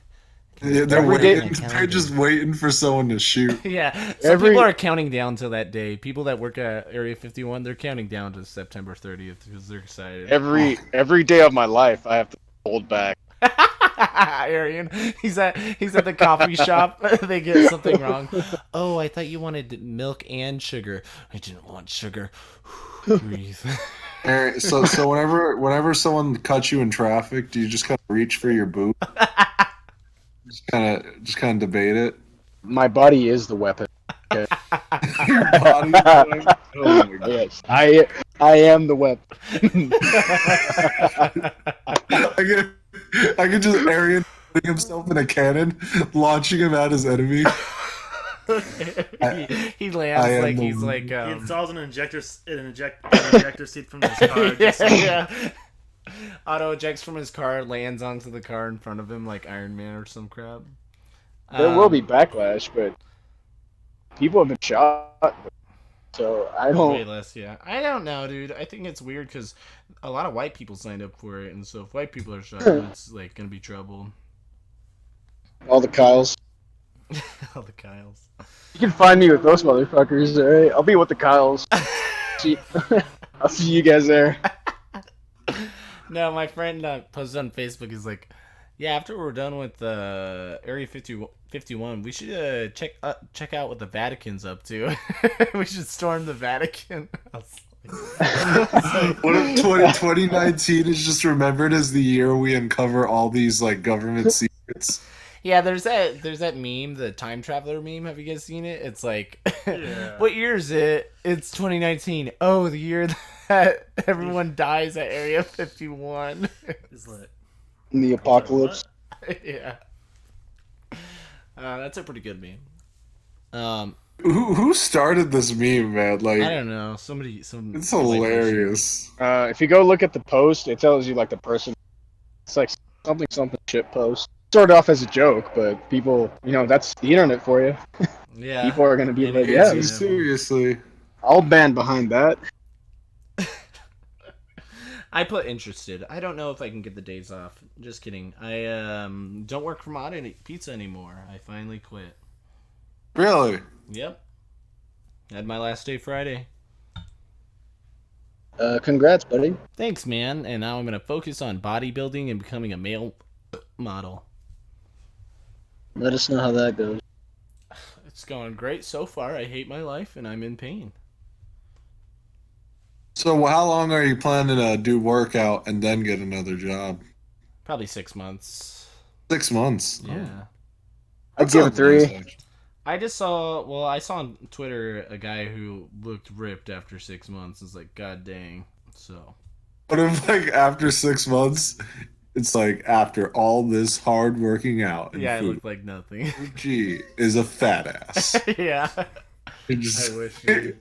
Yeah, they're Every day- waiting. They're just waiting for someone to shoot. Yeah, some people are counting down to that day. People that work at Area 51, they're counting down to September 30th because they're excited. Every day of my life, I have to hold back. Arian, he's at the coffee shop. They get something wrong. Oh, I thought you wanted milk and sugar. I didn't want sugar. Breathe. Aaron, so whenever someone cuts you in traffic, do you just kind of reach for your boob? just kind of debate it. My body is the weapon. Okay. Your body. Oh my god. Yes, I am the weapon. I can just Arian putting himself in a cannon, launching him at his enemy. he lands like he's like He installs an injector seat from his car. yeah. Auto ejects from his car, lands onto the car in front of him like Iron Man or some crap. There will be backlash, but people have been shot. So I don't. Way less, yeah. I don't know, dude. I think it's weird because a lot of white people signed up for it, and so if white people are shot, it's like gonna be trouble. All the Kyles. All the Kyles. You can find me with those motherfuckers, alright? I'll be with the Kyles. I'll see you guys there. No, my friend posted on Facebook. He's like, "Yeah, after we're done with Area 51, we should check out what the Vatican's up to. We should storm the Vatican." I was like, What if 2019 is just remembered as the year we uncover all these like government secrets? yeah, there's that meme, the time traveler meme. Have you guys seen it? It's like, Yeah. what year is it? It's 2019. Oh, the year that everyone dies at Area 51. Is lit. In the apocalypse. Yeah. That's a pretty good meme. Who started this meme, man? Like, I don't know. it's hilarious. If you go look at the post, it tells you like the person. It's like something shit post. Started off as a joke, but people, that's the internet for you. Yeah. People are gonna be And like, it yeah, is Seriously. I'll ban behind that. I put interested. I don't know if I can get the days off. Just kidding. I don't work for Mod Pizza anymore. I finally quit. Really? Yep. Had my last day Friday. Congrats, buddy. Thanks, man. And now I'm going to focus on bodybuilding and becoming a male model. Let us know how that goes. It's going great so far. I hate my life and I'm in pain. So how long are you planning to do workout and then get another job? Probably 6 months. 6 months. Oh, Yeah. I'd give it sounds nice, 3. actually. I just saw. Well, I saw on Twitter a guy who looked ripped after 6 months. It's like, god dang. So. What if like after 6 months, it's like after all this hard working out and Yeah, it food, looked like nothing. G is a fat ass. Yeah. It just- I wish. Dude.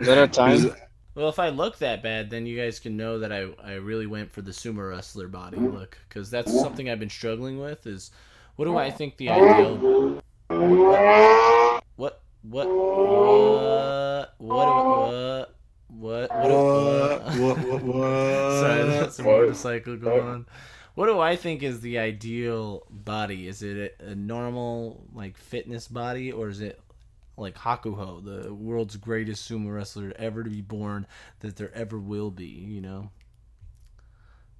Is that enough time? just- Well, if I look that bad, then you guys can know that I really went for the sumo wrestler body look, because that's something I've been struggling with. Is what do I think the ideal? What? Sorry, that's a motorcycle going on. What do I think is the ideal body? Is it a normal like fitness body, or is it like Hakuho, the world's greatest sumo wrestler ever to be born, that there ever will be, you know?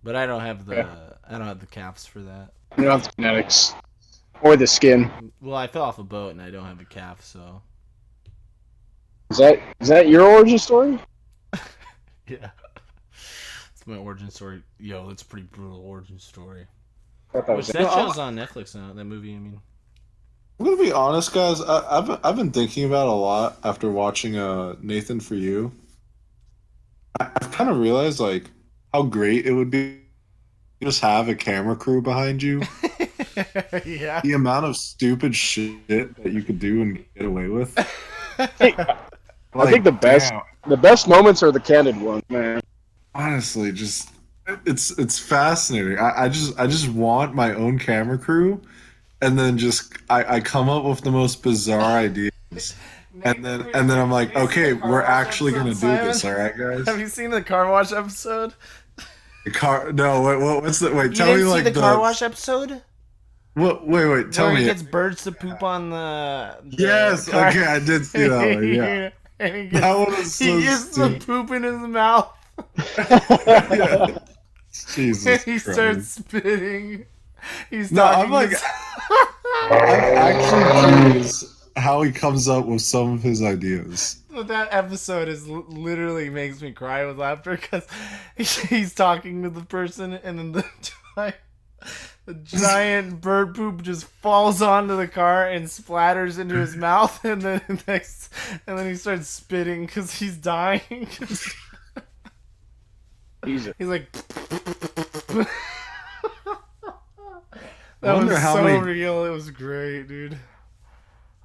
But I don't have the calves for that. You don't have the genetics or the skin. Well, I fell off a boat and I don't have a calf, so Is that your origin story? yeah. It's my origin story. Yo, that's a pretty brutal origin story. I thought it Which was- that show's on Netflix now. That movie, I mean. I'm gonna be honest, guys. I've been thinking about it a lot after watching Nathan For You. I've kind of realized like how great it would be to just have a camera crew behind you. Yeah. The amount of stupid shit that you could do and get away with. I think the best moments are the candid ones, man. Honestly, just it's fascinating. I just want my own camera crew, and then just I come up with the most bizarre ideas, and then I'm like, okay, we're actually gonna do this, all right, guys. Have you seen the car wash episode? The car? No, what's the wait? You Tell didn't me see like the car wash episode? What? Wait. Tell Where me. he gets birds to poop on the Yes. car. Okay, I did see that one. Yeah. And he gets, That one was so he gets the stupid. poop in his mouth. Yeah. Jesus And he Christ. starts spitting. He's No, talking I'm like, to- I'm actually curious how he comes up with some of his ideas. But that episode is literally makes me cry with laughter because he's talking to the person and then the giant bird poop just falls onto the car and splatters into his mouth, and then he starts spitting because he's dying. He's like, that wonder was how so many- real. It was great, dude.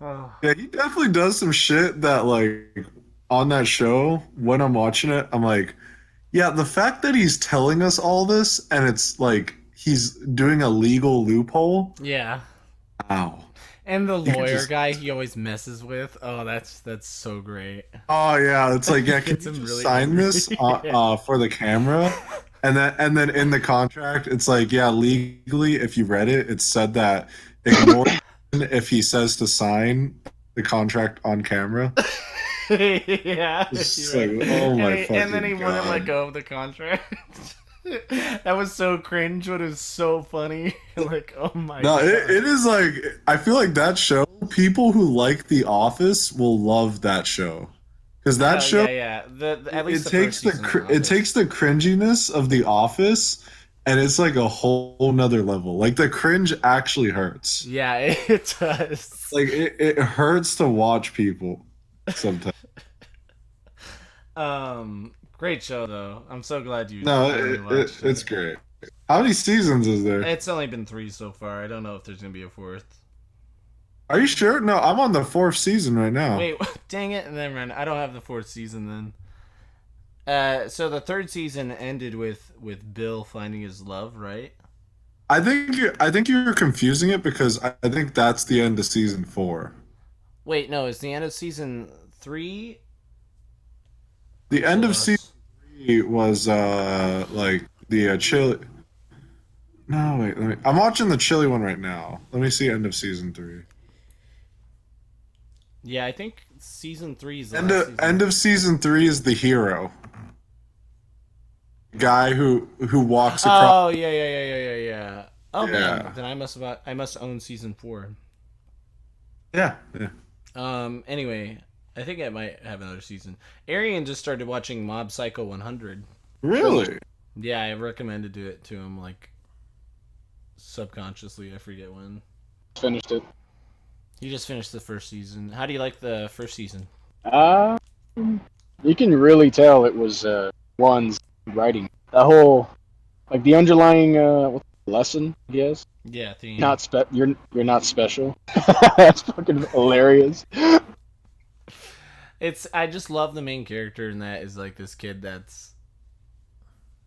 Oh. Yeah, he definitely does some shit that, like, on that show, when I'm watching it, I'm like, yeah, the fact that he's telling us all this and it's like he's doing a legal loophole. Yeah. Wow. And the You could lawyer just- guy he always messes with. Oh, that's so great. Oh yeah, it's like, yeah, can Gets you him just really sign angry. this Yeah. for the camera? And then in the contract, it's like, yeah, legally, if you read it, it said that ignore if he says to sign the contract on camera. Yeah. It's you're like, right. oh my And then he fucking wouldn't God. let go of the contract. That was so cringe, but it was so funny. Like, oh my No, god. it is like, I feel like that show, people who like The Office will love that show. Because that show, Yeah. At least it takes it takes the cringiness of The Office, and it's like a whole nother level. Like the cringe actually hurts. Yeah, it does. Like it hurts to watch people sometimes. Great show though. I'm so glad you. No, finally watched it's great. How many seasons is there? It's only been 3 so far. I don't know if there's gonna be a 4th. Are you sure? No, I'm on the 4th season right now. Wait, dang it! And then I don't have the 4th season then. So the 3rd season ended with Bill finding his love, right? I think you're confusing it because I think that's the end of season 4. Wait, no, it's the end of season 3. The end of season 3 was like the chili. No, wait. I'm watching the chili one right now. Let me see end of season 3. Yeah, I think season 3 is the End last of season. end of season 3 is the hero. Guy who walks across. Oh yeah. Oh Yeah. man, then I must own season 4. Yeah. Anyway, I think it might have another season. Arian just started watching Mob Psycho 100. Really? Yeah, I recommended it to him, like, subconsciously. I forget when. Finished it. He just finished the first season. How do you like the first season? You can really tell it was Juan's writing. The whole, like the underlying lesson, I guess. Yeah, theme. You're not special. That's fucking hilarious. I just love the main character in that is like this kid that's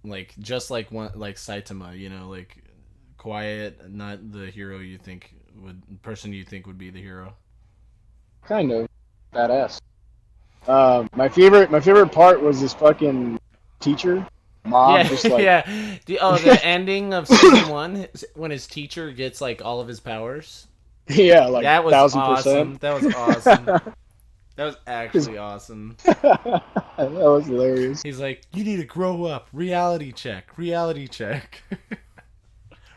like just like Saitama, you know, like quiet, not the hero you think person you think would be the hero. Kind of badass. My favorite part was this fucking teacher, mom, Yeah, just like yeah. The ending of season 1 when his teacher gets like all of his powers. yeah, like That was 1000%. awesome. That was awesome. That was actually awesome. That was hilarious. He's like, you need to grow up. Reality check.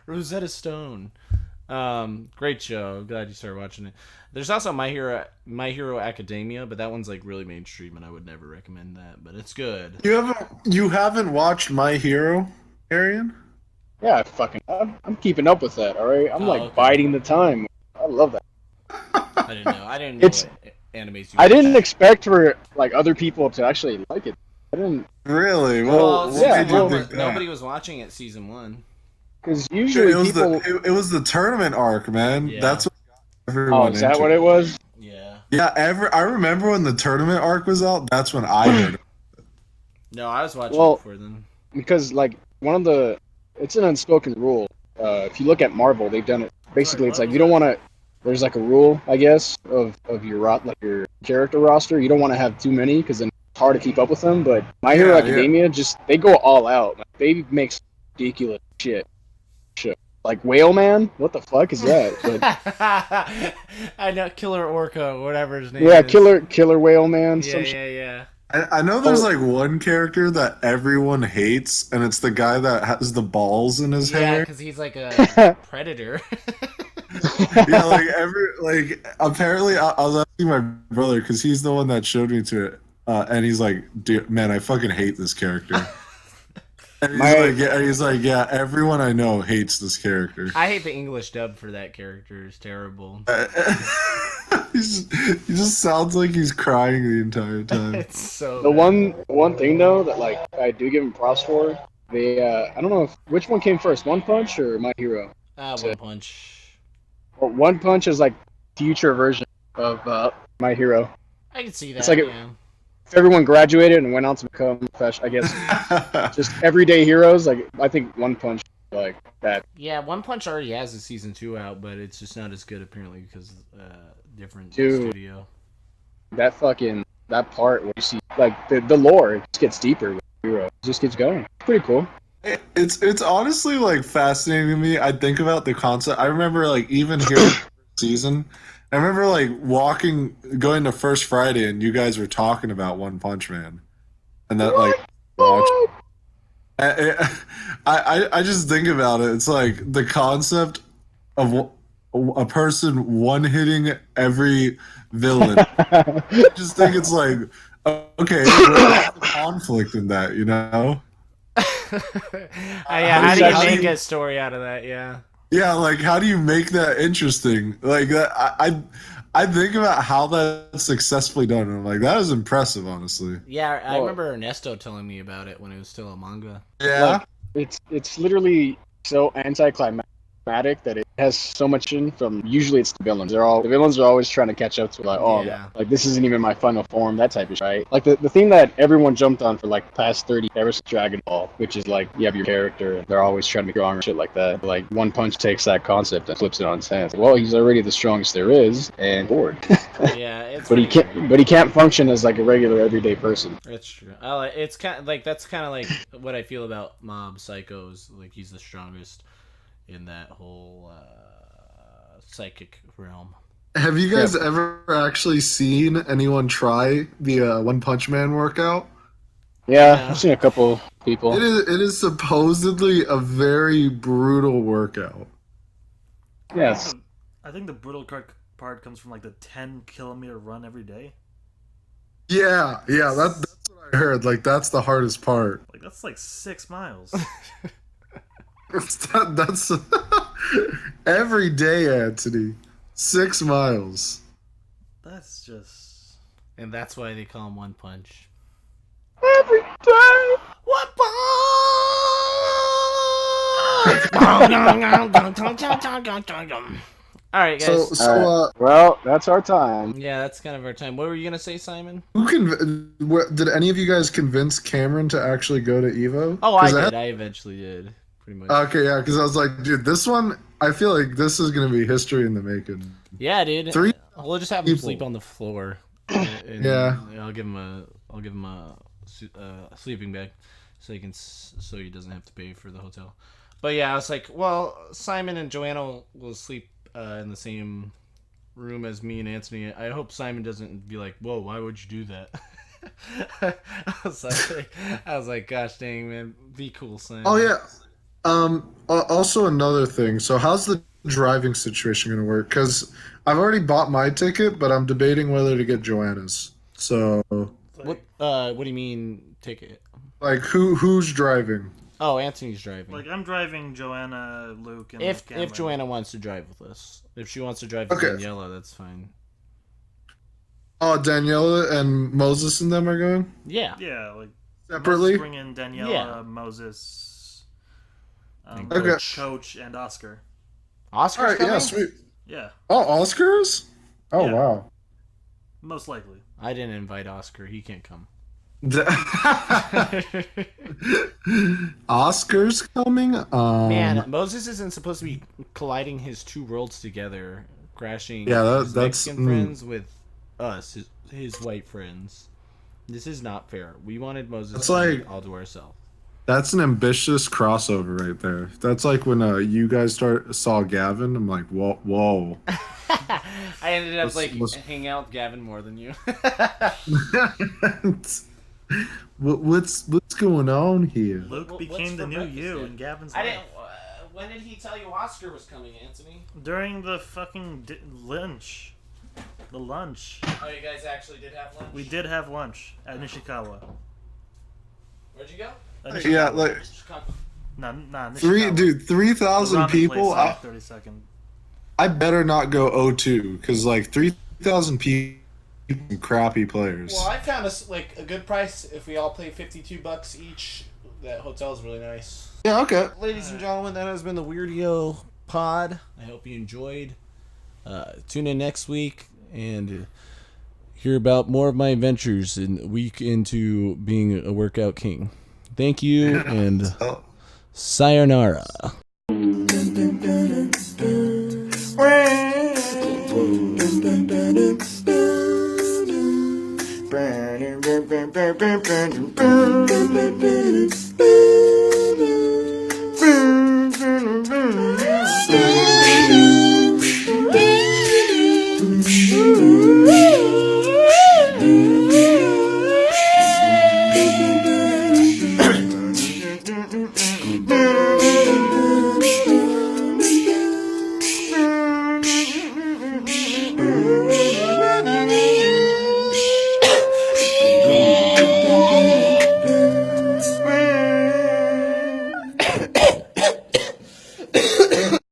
Rosetta Stone. Great show. Glad you started watching it. There's also My Hero Academia, but that one's like really mainstream, and I would never recommend that. But it's good. You haven't watched My Hero, Arian? Yeah, I'm keeping up with that. All right, I'm Oh, okay. biding the time. I love that. I didn't know. I didn't know what animes you I didn't watched. expect for like other people to actually like it. I didn't, Really? Well, What season made you 1 think that? nobody was watching it. Season 1. because usually people. It was the tournament arc, man. Yeah. That's what got everyone Oh, is that into what it was? Yeah. Yeah, I remember when the tournament arc was out. That's when I heard it. No, I was watching Well, it before then. Because like it's an unspoken rule. If you look at Marvel, they've done it. Basically, it's like you don't want to. There's like a rule, I guess, of your character roster. You don't want to have too many because then it's hard to keep up with them. But My Hero Academia they go all out. Like, they make some ridiculous shit. Like Whale Man, what the fuck is that? But, I know, Killer Orca, whatever his name yeah, is. Killer Whale Man. Yeah, some yeah, yeah. I know there's like one character that everyone hates, and it's the guy that has the balls in his Yeah, hair. because he's like a predator. Yeah, apparently I was asking my brother because he's the one that showed me to it, and he's like, "Dude, man, I fucking hate this character." And he's like, yeah, everyone I know hates this character. I hate the English dub for that character. It's terrible. He just sounds like he's crying the entire time. It's so The bad. one thing though that like I do give him props for, I don't know which one came first, One Punch or My Hero. One Punch. Well, One Punch is like future version of My Hero. I can see that. It's like yeah. if everyone graduated and went on to become I guess just everyday heroes. Like I think One Punch like that. Yeah, One Punch already has a season 2 out, but it's just not as good apparently because different Dude. studio. That part where you see like the lore it just gets deeper with Hero. It just keeps going. Pretty cool. It's honestly like fascinating to me. I think about the concept. I remember like even here in the first season, I remember like going to First Friday, and you guys were talking about One Punch Man, and that like I just think about it. It's like the concept of a person one-hitting every villain. I just think it's like, okay, where's the conflict in that, you know? How do you make a story out of that? Yeah. Yeah, like how do you make that interesting? Like that, I think about how that's successfully done, and I'm like, that is impressive, honestly. Yeah, I remember Ernesto telling me about it when it was still a manga. Yeah. Like, it's literally so anticlimactic that it has so much in from. Usually it's the villains. The villains are always trying to catch up to like this isn't even my final form, that type of shit, right? Like the thing that everyone jumped on for like the past 30 ever since Dragon Ball, which is like you have your character and they're always trying to be stronger, shit like that. Like One Punch takes that concept and flips it on its head. Well, he's already the strongest there is, and bored. Yeah, it's but he can't function as like a regular everyday person. That's true. It's kind of like that's kind of like what I feel about Mob Psychos. Like he's the strongest in that whole psychic realm. Have you guys ever actually seen anyone try the One Punch Man workout? Yeah, I've seen a couple people. It is supposedly a very brutal workout. Yes. I think the brutal part comes from like the 10-kilometer run every day. Yeah, that's what I heard. Like that's the hardest part. Like that's like 6 miles. That's every day, Anthony. 6 miles. That's just And that's why they call him One Punch. Every day. One Punch! Alright, guys. Well, that's our time. Yeah, that's kind of our time. What were you going to say, Simon? Did any of you guys convince Cameron to actually go to Evo? Oh, I 'Cause did. I eventually did. Pretty much. Okay, yeah, because I was like, dude, this one, I feel like this is gonna be history in the making. Yeah, dude. 3 We'll just have him people. sleep on the floor. Yeah. I'll give him a sleeping bag, so he doesn't have to pay for the hotel. But yeah, I was like, well, Simon and Joanna will sleep in the same room as me and Anthony. I hope Simon doesn't be like, whoa, why would you do that? I was like, gosh dang, man, be cool, Simon. Oh yeah. Also another thing. So how's the driving situation gonna work? Because I've already bought my ticket, but I'm debating whether to get Joanna's. So like, What do you mean ticket? like who's driving? Oh, Anthony's driving. like I'm driving Joanna, Luke, and if Cameron. Joanna wants to drive with us, if she wants to drive with Okay. Daniela, that's fine. Oh, Daniela and Moses and them are going Yeah. Yeah, like separately. bring in Daniela, Yeah. Moses, Okay. Coach, and Oscar. Oscar's All right, coming? yeah, sweet. Yeah, Oh, Oscars? Oh Yeah. wow. most likely. I didn't invite Oscar. He can't come. Oscars coming? Man, Moses isn't supposed to be colliding his two worlds together, crashing Yeah, his that's- Mexican friends with us, his white friends. This is not fair. We wanted Moses That's to be like- all to ourselves. That's an ambitious crossover right there. That's like when you guys saw Gavin. I'm like, whoa. I ended up What's- hanging out with Gavin more than you. What's going on here? Luke What's became the for new breakfast you yet? in Gavin's I life. didn't. When did he tell you Oscar was coming, Anthony? During the fucking lunch. The lunch. Oh, you guys actually did have lunch? We did have lunch at Nishikawa. Where'd you go? At Yeah, Nishikawa. like Chicago. Nah, Nishikawa. 3,000 The ramen people. place on 32nd. I better not go 0-2 because like 3,000 people, crappy players. Well, I found us a good price if we all pay $52 each. That hotel's really nice. Yeah, okay. Ladies and gentlemen, that has been the Weirdio Pod. I hope you enjoyed. Tune in next week and hear about more of my adventures in a week into being a workout king. Thank you and Oh. sayonara. Burn.